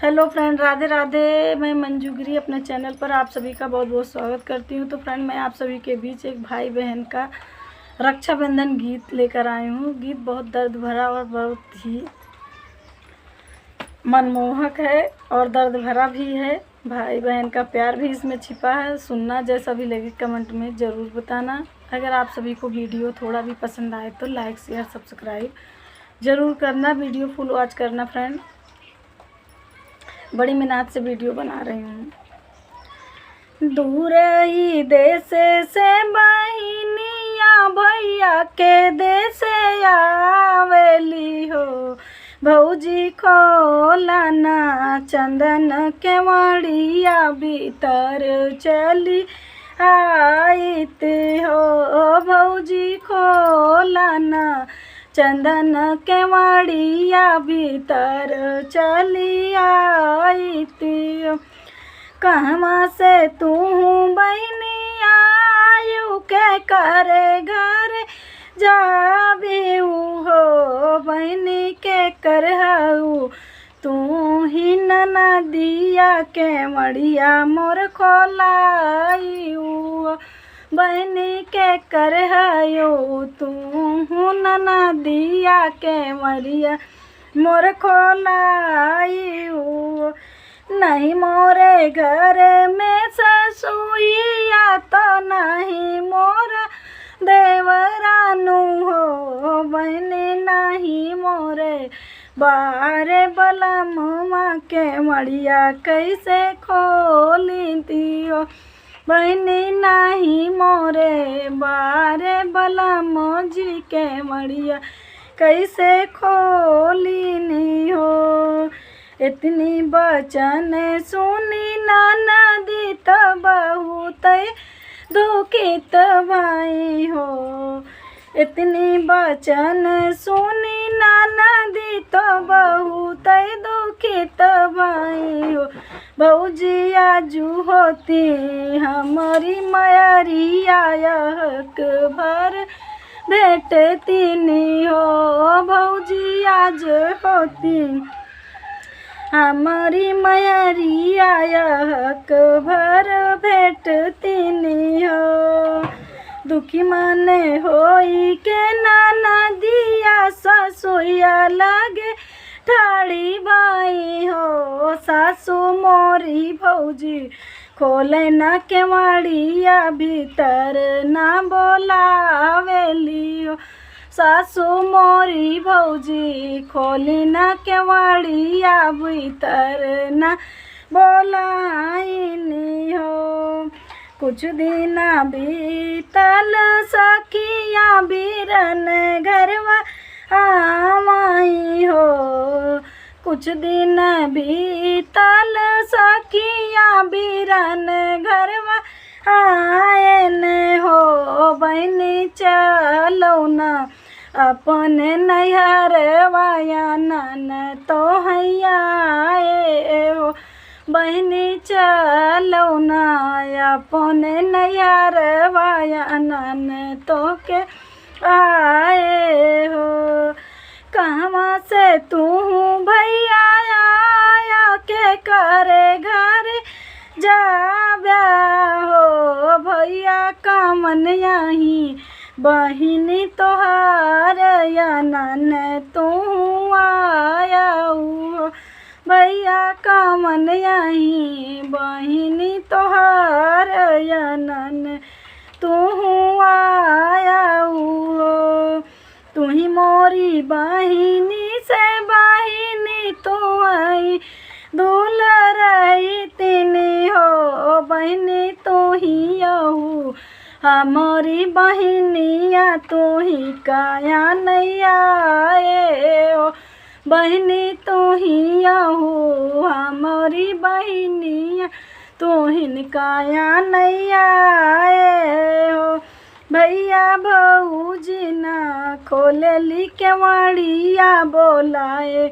Hello friend, Radhe Radhe. मैं मंजू गिरी अपने चैनल पर आप सभी का बहुत बहुत स्वागत करती हूँ। तो फ्रेंड, मैं आप सभी के बीच एक भाई बहन का रक्षाबंधन गीत लेकर आई हूँ। गीत बहुत दर्द भरा और बहुत ही मनमोहक है और दर्द भरा भी है। भाई बहन का प्यार भी इसमें छिपा है। सुनना जैसा भी लगे कमेंट में ज़रूर बताना। अगर आप सभी को वीडियो थोड़ा भी पसंद आए तो लाइक शेयर सब्सक्राइब ज़रूर करना। वीडियो फुल वॉच करना फ्रेंड। बड़ी मेहनत से वीडियो बना रही हूँ। दूर ही देश से बहिनिया भैया के देश आवेली हो। भौजी खोलना चंदन के मड़िया भीतर चली आईत हो। भौजी खोलना चंदन के मड़िया भीतर चली आईती हो। कहवा से तू बहनिया आयु के करे घर जाबी हो। बहनी के करहू तू ही नदिया के मड़िया मोर खोलायू। बहनी के करहयो तू नदिया के मड़िया मोर खोलायू। नहीं मोरे घर में ससुइया तो नहीं मोर देवरानू हो। बहनी नहीं मोरे बारे बलमुआ के मड़िया कैसे खोली दियो। बहनी नहीं मोरे बारे बलमो जी के मड़िया कैसे खोली नी हो। इतनी बचन सुनी नदी तो बहुत दुखित भाई हो। इतनी बचन सुनी नदी तो बहुत दुखित भाई हो। भौजी आजू होती हमारी मयरिया यहक भर भेटती नी हो। भौजी आज होती हमारी मयरिया यहक भर भेटती नी हो। दुखी माने होई के नदिया ससुया लगे ठाड़ी बाई हो। सासू मोरी भौजी खोले ना केवाड़िया भीतर ना बोलावेली हो। सासू मोरी भौजी खोली ना केवाड़िया भीतर ना बोलाइनी हो। कुछ दिन बीतल सखिया बीरन घरवा आमाई हो। कुछ दिन बीतल सखिया बीरन घरवा आयन हो। बहनी चलो ना अपन नैहरवा नन तो हैया हो। बहनी चलो ना अपन नैहरवा नन तो के आए हो। कहवा से तू भैया आया के करे घर जाब्या हो। भैया का मन यही बहिनी तोहार या नन तू आया हो। भैया का मन यही बहिनी तोहार या नन तू आया हो। तू ही मोरी बहिनी से बहिनी तू आई दूल रही तीनी हो। बहिनी तू ही यहू हमारी बहिनिया तू ही काया नहीं आए हो। बहनी तू ही यहू हमारी बहिनिया तू ही काया नहीं आए हो। भैया भौजी ना खोलली केवाड़िया बोलाए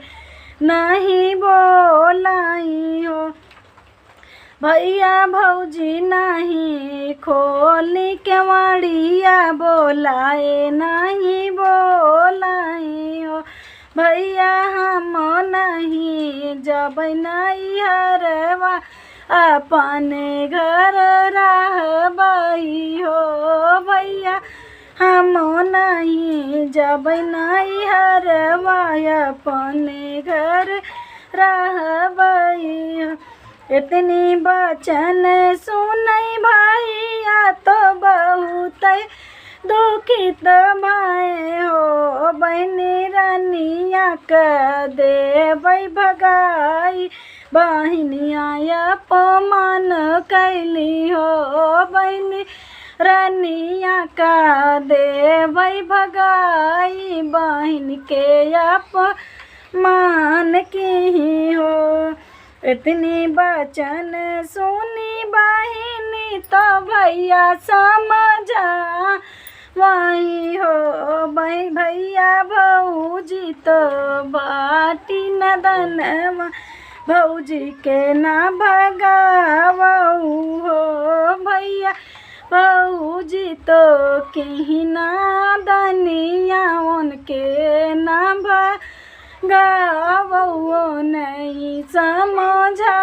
नहीं बोलाई हो। भैया भौजी नहीं खोली केवाड़िया बोलाए नहीं बोलाई हो। भैया हम नहीं जब नैहरवा अपने घर रहबई हो भैया हम नहीं जब नैहरवा अपने घर रहबई हो। इतनी बचन सुनई भैया तो बहुत दुखित भय हो बहनी रानिया क देवै भगाई बहनिया अपमान कैली हो बहनी रानिया का देवै भगाई बहन के अपमान की हो। इतनी बचन सुनी बहिनी तो भैया समझा वही हो भैया भौजी तो बाटी नदन भौजी के ना भगावऊ हो भैया भौजी तो कहीं ना दनिया उनके ना भगावऊ नहीं समझा